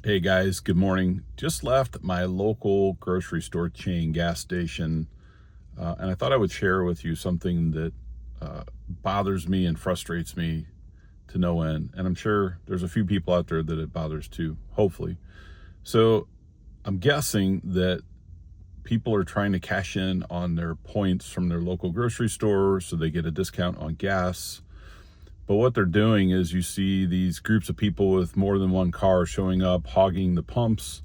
Hey guys, good morning. Just left my local grocery store chain gas station, and I thought I would share with you something that bothers me and frustrates me to no end. And I'm sure there's a few people out there that it bothers too, hopefully. So I'm guessing that people are trying to cash in on their points from their local grocery store so they get a discount on gas. But what they're doing is you see these groups of people with more than one car showing up, hogging the pumps,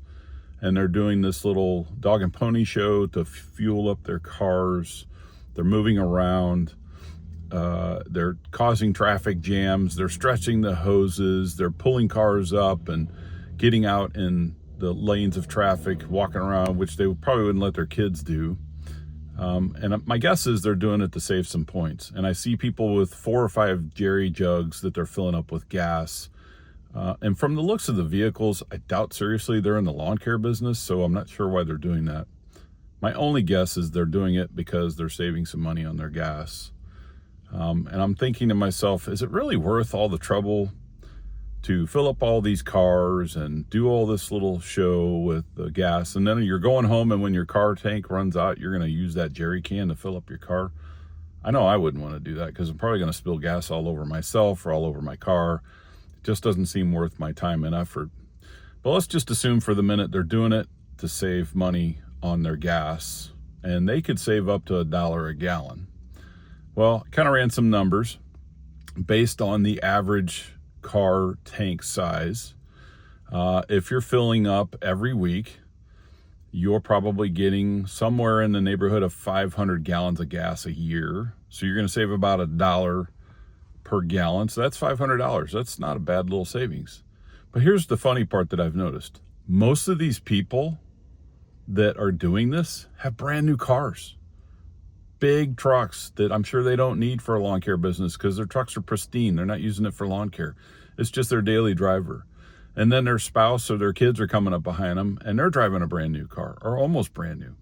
and they're doing this little dog and pony show to fuel up their cars. They're moving around. They're causing traffic jams. They're stretching the hoses. They're pulling cars up and getting out in the lanes of traffic, walking around, which they probably wouldn't let their kids do. And my guess is they're doing it to save some points. And I see people with 4 or 5 Jerry jugs that they're filling up with gas. And from the looks of the vehicles, I doubt seriously they're in the lawn care business, so I'm not sure why they're doing that. My only guess is they're doing it because they're saving some money on their gas. And I'm thinking to myself, is it really worth all the trouble to fill up all these cars and do all this little show with the gas, and then you're going home, and when your car tank runs out, you're going to use that jerry can to fill up your car? I know I wouldn't want to do that because I'm probably going to spill gas all over myself or all over my car. It just doesn't seem worth my time and effort. But let's just assume for the minute they're doing it to save money on their gas, and they could save up to $1 a gallon. Well, kind of ran some numbers based on the average car tank size. If you're filling up every week, you're probably getting somewhere in the neighborhood of 500 gallons of gas a year. So you're going to save about $1 per gallon. So that's $500. That's not a bad little savings. But here's the funny part that I've noticed. Most of these people that are doing this have brand new cars. Big trucks that I'm sure they don't need for a lawn care business because their trucks are pristine. They're not using it for lawn care. It's just their daily driver. And then their spouse or their kids are coming up behind them and they're driving a brand new car or almost brand new.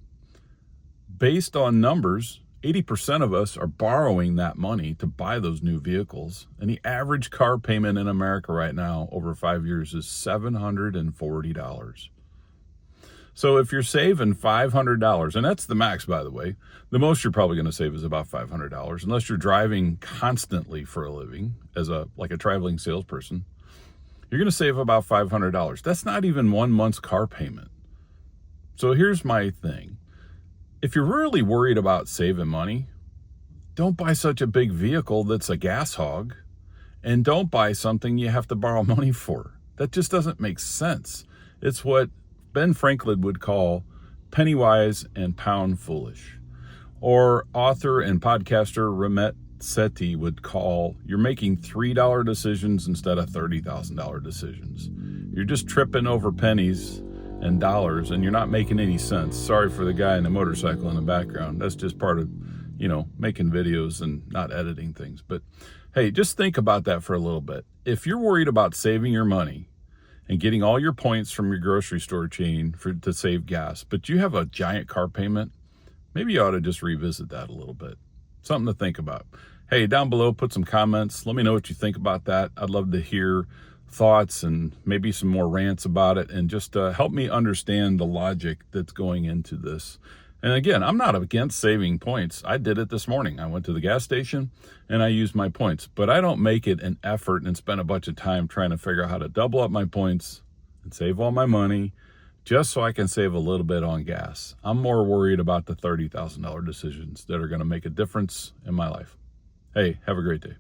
Based on numbers, 80% of us are borrowing that money to buy those new vehicles. And the average car payment in America right now over 5 years is $740. So if you're saving $500, and that's the max, by the way, the most you're probably going to save is about $500, unless you're driving constantly for a living as a traveling salesperson. You're going to save about $500. That's not even 1 month's car payment. So here's my thing. If you're really worried about saving money, don't buy such a big vehicle that's a gas hog, and don't buy something you have to borrow money for. That just doesn't make sense. It's what Ben Franklin would call penny wise and pound foolish. Or author and podcaster Ramit Sethi would call, you're making $3 decisions instead of $30,000 decisions. You're just tripping over pennies and dollars and you're not making any sense. Sorry for the guy in the motorcycle in the background. That's just part of, making videos and not editing things. But hey, just think about that for a little bit. If you're worried about saving your money and getting all your points from your grocery store chain to save gas, but you have a giant car payment, maybe you ought to just revisit that a little bit. Something to think about. Hey, down below, put some comments. Let me know what you think about that. I'd love to hear thoughts and maybe some more rants about it, and just help me understand the logic that's going into this. And again, I'm not against saving points. I did it this morning. I went to the gas station and I used my points, but I don't make it an effort and spend a bunch of time trying to figure out how to double up my points and save all my money just so I can save a little bit on gas. I'm more worried about the $30,000 decisions that are going to make a difference in my life. Hey, have a great day.